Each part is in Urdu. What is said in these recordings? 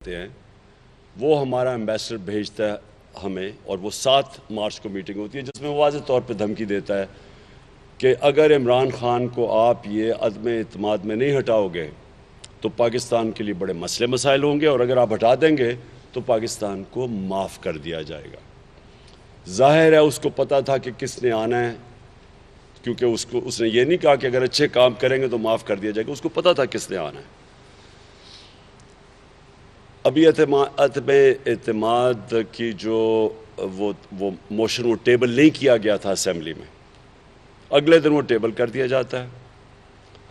کرتے ہیں وہ ہمارا ایمبیسڈر بھیجتا ہے ہمیں، اور وہ 7 مارچ کو میٹنگ ہوتی ہے جس میں واضح طور پہ دھمکی دیتا ہے کہ اگر عمران خان کو آپ یہ عدم اعتماد میں نہیں ہٹاؤ گے تو پاکستان کے لیے بڑے مسئلے مسائل ہوں گے، اور اگر آپ ہٹا دیں گے تو پاکستان کو معاف کر دیا جائے گا۔ ظاہر ہے اس کو پتہ تھا کہ کس نے آنا ہے، کیونکہ اس نے یہ نہیں کہا کہ اگر اچھے کام کریں گے تو معاف کر دیا جائے گا، اس کو پتہ تھا کس نے آنا ہے۔ ابھی عدم اعتماد کی جو وہ موشن وہ ٹیبل نہیں کیا گیا تھا اسمبلی میں، اگلے دن وہ ٹیبل کر دیا جاتا ہے۔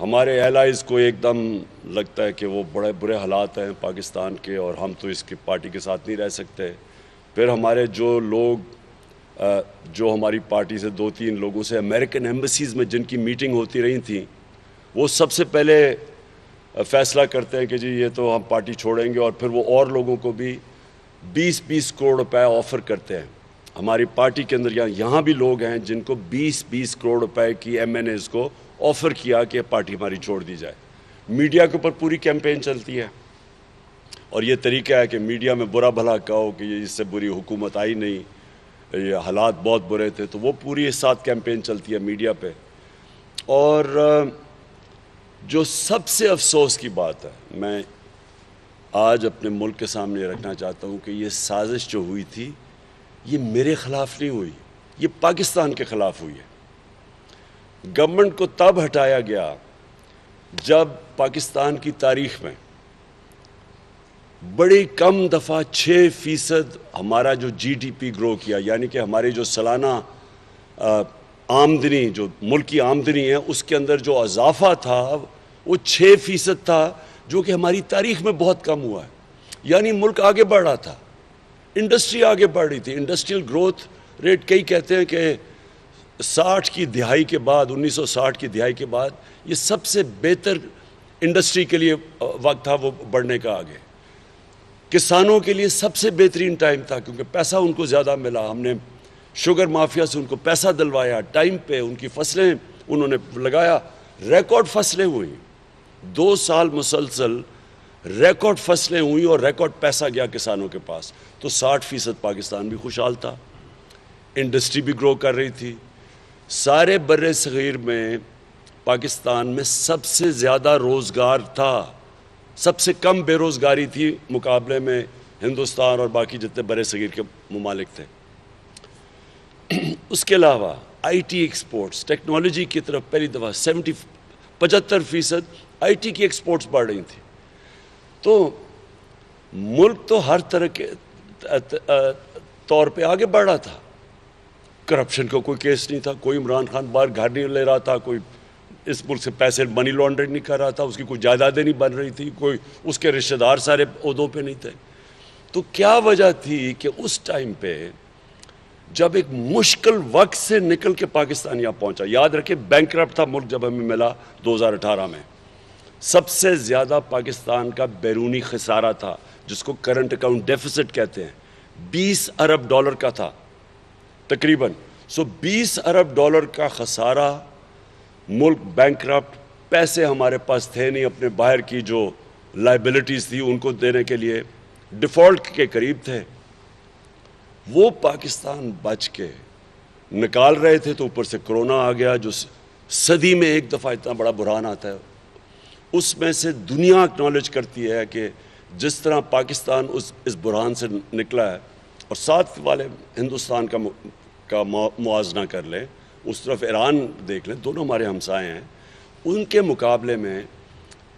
ہمارے ایلائز کو ایک دم لگتا ہے کہ وہ بڑے برے حالات ہیں پاکستان کے اور ہم تو اس کی پارٹی کے ساتھ نہیں رہ سکتے۔ پھر ہمارے جو لوگ جو ہماری پارٹی سے 2-3 لوگوں سے امریکن ایمبیسیز میں جن کی میٹنگ ہوتی رہی تھیں، وہ سب سے پہلے فیصلہ کرتے ہیں کہ جی یہ تو ہم پارٹی چھوڑیں گے، اور پھر وہ اور لوگوں کو بھی 20-20 کروڑ روپے آفر کرتے ہیں۔ ہماری پارٹی کے اندر یہاں بھی لوگ ہیں جن کو 20-20 کروڑ روپے کی ایم این ایز کو آفر کیا کہ پارٹی ہماری چھوڑ دی جائے۔ میڈیا کے اوپر پوری کیمپین چلتی ہے، اور یہ طریقہ ہے کہ میڈیا میں برا بھلا کہو کہ یہ اس سے بری حکومت آئی نہیں، یہ حالات بہت برے تھے، تو وہ پوری اس ساتھ کیمپین چلتی ہے میڈیا پہ۔ اور جو سب سے افسوس کی بات ہے میں آج اپنے ملک کے سامنے رکھنا چاہتا ہوں کہ یہ سازش جو ہوئی تھی یہ میرے خلاف نہیں ہوئی، یہ پاکستان کے خلاف ہوئی ہے۔ گورنمنٹ کو تب ہٹایا گیا جب پاکستان کی تاریخ میں بڑی کم دفعہ 6% ہمارا جو جی ڈی پی گرو کیا، یعنی کہ ہماری جو سالانہ آمدنی، جو ملکی آمدنی ہے، اس کے اندر جو اضافہ تھا وہ 6% تھا، جو کہ ہماری تاریخ میں بہت کم ہوا ہے۔ یعنی ملک آگے بڑھ رہا تھا، انڈسٹری آگے بڑھ رہی تھی، انڈسٹریل گروتھ ریٹ کئی کہتے ہیں کہ 60 کی دہائی کے بعد، 1960 کی دہائی کے بعد یہ سب سے بہتر انڈسٹری کے لیے وقت تھا وہ بڑھنے کا آگے۔ کسانوں کے لیے سب سے بہترین ٹائم تھا کیونکہ پیسہ ان کو زیادہ ملا، ہم نے شوگر مافیا سے ان کو پیسہ دلوایا ٹائم پہ، ان کی فصلیں انہوں نے لگایا، ریکارڈ فصلیں ہوئیں، 2 سال مسلسل ریکارڈ فصلیں ہوئیں اور ریکارڈ پیسہ گیا کسانوں کے پاس، تو 60% پاکستان بھی خوشحال تھا، انڈسٹری بھی گرو کر رہی تھی۔ سارے بر صغیر میں پاکستان میں سب سے زیادہ روزگار تھا، سب سے کم بے روزگاری تھی مقابلے میں ہندوستان اور باقی جتنے بر صغیر کے ممالک تھے۔ اس کے علاوہ آئی ٹی ایکسپورٹس، ٹیکنالوجی کی طرف پہلی دفعہ 75% آئی ٹی کی ایکسپورٹس بڑھ رہی تھی۔ تو ملک تو ہر طرح کے طور پہ آگے بڑھ رہا تھا، کرپشن کا کوئی کیس نہیں تھا، کوئی عمران خان باہر گھر نہیں لے رہا تھا، کوئی اس ملک سے پیسے منی لانڈرنگ نہیں کر رہا تھا، اس کی کوئی جائیدادیں نہیں بن رہی تھی، کوئی اس کے رشتہ دار سارے عہدوں پہ نہیں تھے۔ تو کیا وجہ تھی کہ اس ٹائم پہ جب ایک مشکل وقت سے نکل کے پاکستان یہاں پہنچا، یاد رکھیں بینکرپٹ تھا ملک جب ہمیں ملا 2018 میں، سب سے زیادہ پاکستان کا بیرونی خسارہ تھا جس کو کرنٹ اکاؤنٹ ڈیفیسٹ کہتے ہیں، $20 ارب کا تھا تقریباً۔ $20 ارب کا خسارہ، ملک بینکرپٹ، پیسے ہمارے پاس تھے نہیں، اپنے باہر کی جو لائبلٹیز تھی ان کو دینے کے لیے ڈیفالٹ کے قریب تھے۔ وہ پاکستان بچ کے نکال رہے تھے تو اوپر سے کرونا آ گیا، جو صدی میں ایک دفعہ اتنا بڑا بحران آتا ہے۔ اس میں سے دنیا اکنالج کرتی ہے کہ جس طرح پاکستان اس بحران سے نکلا ہے، اور ساتھ والے ہندوستان کا موازنہ کر لیں، اس طرف ایران دیکھ لیں، دونوں ہمارے ہمسائے ہیں، ان کے مقابلے میں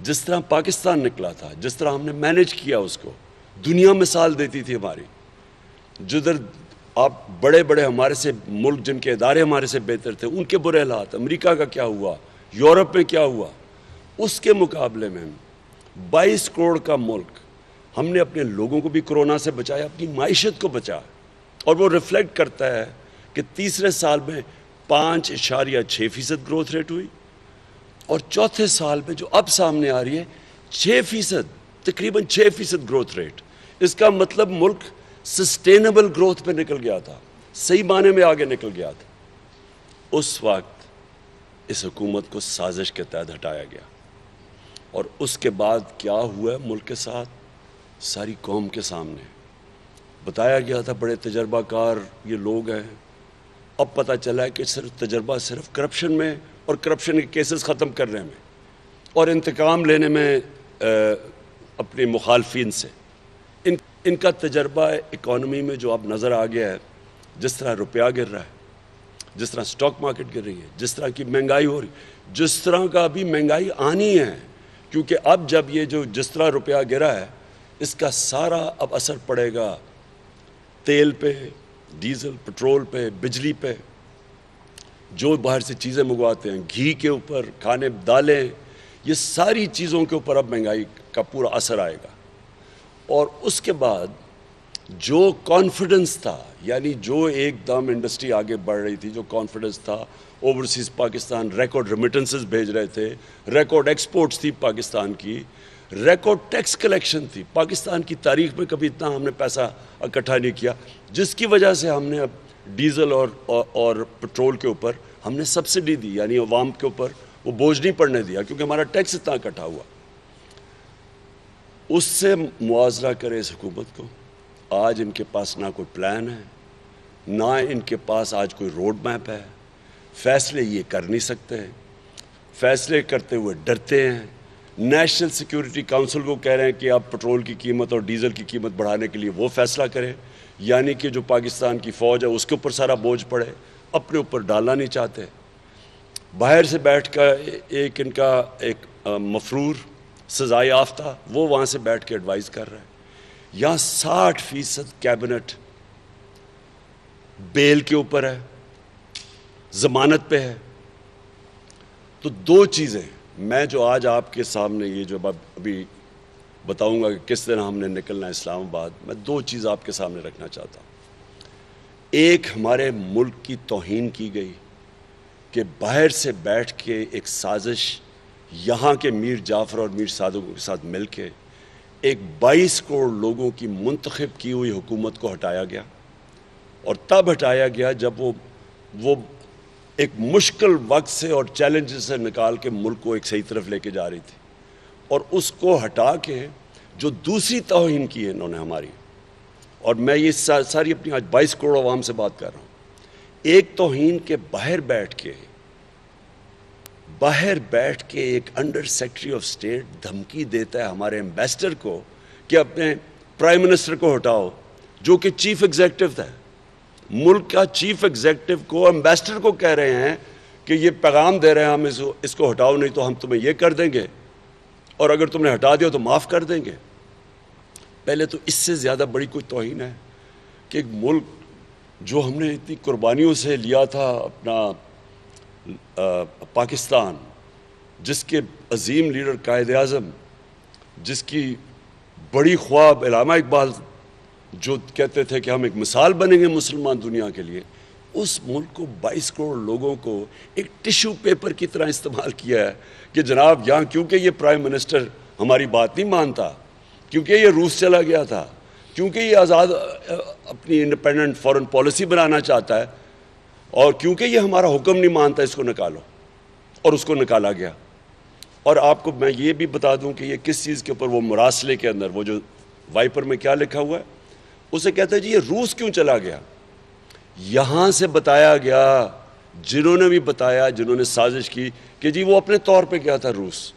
جس طرح پاکستان نکلا تھا، جس طرح ہم نے مینیج کیا اس کو، دنیا مثال دیتی تھی ہماری۔ جدھر آپ بڑے بڑے ہمارے سے ملک جن کے ادارے ہمارے سے بہتر تھے ان کے برے حالات، امریکہ کا کیا ہوا، یورپ میں کیا ہوا، اس کے مقابلے میں 22 کروڑ کا ملک، ہم نے اپنے لوگوں کو بھی کرونا سے بچایا، اپنی معیشت کو بچایا، اور وہ ریفلیکٹ کرتا ہے کہ تیسرے سال میں 5.6% گروتھ ریٹ ہوئی، اور چوتھے سال میں جو اب سامنے آ رہی ہے 6%، تقریباً 6% گروتھ ریٹ۔ اس کا مطلب ملک سسٹینیبل گروتھ پہ نکل گیا تھا، صحیح معنی میں آگے نکل گیا تھا۔ اس وقت اس حکومت کو سازش کے تحت ہٹایا گیا، اور اس کے بعد کیا ہوا ہے ملک کے ساتھ؟ ساری قوم کے سامنے بتایا گیا تھا بڑے تجربہ کار یہ لوگ ہیں. اب پتہ چلا ہے کہ صرف تجربہ صرف کرپشن میں اور کرپشن کے کیسز ختم کرنے میں اور انتقام لینے میں اپنے مخالفین سے. ان کا تجربہ اکانومی میں جو اب نظر آ گیا ہے، جس طرح روپیہ گر رہا ہے، جس طرح سٹاک مارکیٹ گر رہی ہے، جس طرح کی مہنگائی ہو رہی ہے، جس طرح کا ابھی مہنگائی آنی ہے، کیونکہ اب جب یہ جو جس طرح روپیہ گرا ہے اس کا سارا اب اثر پڑے گا تیل پہ، ڈیزل، پٹرول پہ، بجلی پہ، جو باہر سے چیزیں منگواتے ہیں، گھی کے اوپر، کھانے دالیں، یہ ساری چیزوں کے اوپر اب مہنگائی کا پورا اثر آئے گا. اور اس کے بعد جو کانفیڈنس تھا، یعنی جو ایک دم انڈسٹری آگے بڑھ رہی تھی، جو کانفیڈنس تھا، اوورسیز پاکستان ریکارڈ ریمیٹنسز بھیج رہے تھے، ریکارڈ ایکسپورٹس تھی پاکستان کی، ریکارڈ ٹیکس کلیکشن تھی. پاکستان کی تاریخ میں کبھی اتنا ہم نے پیسہ اکٹھا نہیں کیا، جس کی وجہ سے ہم نے اب ڈیزل اور پٹرول کے اوپر ہم نے سبسڈی دی، یعنی عوام کے اوپر وہ بوجھ نہیں پڑنے دیا کیونکہ ہمارا ٹیکس اتنا اکٹھا ہوا. اس سے موازنہ کرے اس حکومت کو. آج ان کے پاس نہ کوئی پلان ہے، نہ ان کے پاس آج کوئی روڈ میپ ہے. فیصلے یہ کر نہیں سکتے، فیصلے کرتے ہوئے ڈرتے ہیں. نیشنل سیکیورٹی کونسل کو کہہ رہے ہیں کہ آپ پٹرول کی قیمت اور ڈیزل کی قیمت بڑھانے کے لیے وہ فیصلہ کریں، یعنی کہ جو پاکستان کی فوج ہے اس کے اوپر سارا بوجھ پڑے، اپنے اوپر ڈالنا نہیں چاہتے. باہر سے بیٹھ کر ایک ان کا ایک مفرور سزائے یافتہ وہ وہاں سے بیٹھ کے ایڈوائز کر رہا ہے. یہاں 60% کیبنٹ بیل کے اوپر ہے، ضمانت پہ ہے. تو دو چیزیں میں جو آج آپ کے سامنے یہ جو ابھی بتاؤں گا کہ کس طرح ہم نے نکلنا ہے اسلام آباد، میں دو چیز آپ کے سامنے رکھنا چاہتا ہوں. ایک ہمارے ملک کی توہین کی گئی کہ باہر سے بیٹھ کے ایک سازش یہاں کے میر جعفر اور میر صادق کے ساتھ مل کے ایک 22 کروڑ لوگوں کی منتخب کی ہوئی حکومت کو ہٹایا گیا. اور تب ہٹایا گیا جب وہ ایک مشکل وقت سے اور چیلنج سے نکال کے ملک کو ایک صحیح طرف لے کے جا رہی تھی. اور اس کو ہٹا کے جو دوسری توہین کی ہے انہوں نے ہماری، اور میں یہ ساری اپنی آج 22 کروڑ عوام سے بات کر رہا ہوں. ایک توہین کے باہر بیٹھ کے ایک انڈر سیکرٹری آف اسٹیٹ دھمکی دیتا ہے ہمارے ایمبیسڈر کو کہ اپنے پرائم منسٹر کو ہٹاؤ، جو کہ چیف ایگزیکٹو تھا. ملک کا چیف ایگزیکٹو کو ایمبیسڈر کو کہہ رہے ہیں کہ یہ پیغام دے رہے ہیں ہم اس کو ہٹاؤ، نہیں تو ہم تمہیں یہ کر دیں گے، اور اگر تم نے ہٹا دیا تو معاف کر دیں گے. پہلے تو اس سے زیادہ بڑی کوئی توہین ہے کہ ایک ملک جو ہم نے اتنی قربانیوں سے لیا تھا اپنا پاکستان، جس کے عظیم لیڈر قائد اعظم، جس کی بڑی خواب علامہ اقبال جو کہتے تھے کہ ہم ایک مثال بنیں گے مسلمان دنیا کے لیے، اس ملک کو 22 کروڑ لوگوں کو ایک ٹیشو پیپر کی طرح استعمال کیا ہے کہ جناب یہاں کیونکہ یہ پرائم منسٹر ہماری بات نہیں مانتا، کیونکہ یہ روس چلا گیا تھا، کیونکہ یہ آزاد اپنی انڈیپینڈنٹ فورن پالیسی بنانا چاہتا ہے، اور کیونکہ یہ ہمارا حکم نہیں مانتا، اس کو نکالو. اور اس کو نکالا گیا. اور آپ کو میں یہ بھی بتا دوں کہ یہ کس چیز کے اوپر، وہ مراسلے کے اندر وہ جو وائپر میں کیا لکھا ہوا ہے، اسے کہتے ہیں جی یہ روس کیوں چلا گیا. یہاں سے بتایا گیا، جنہوں نے بھی بتایا، جنہوں نے سازش کی، کہ جی وہ اپنے طور پہ گیا تھا روس.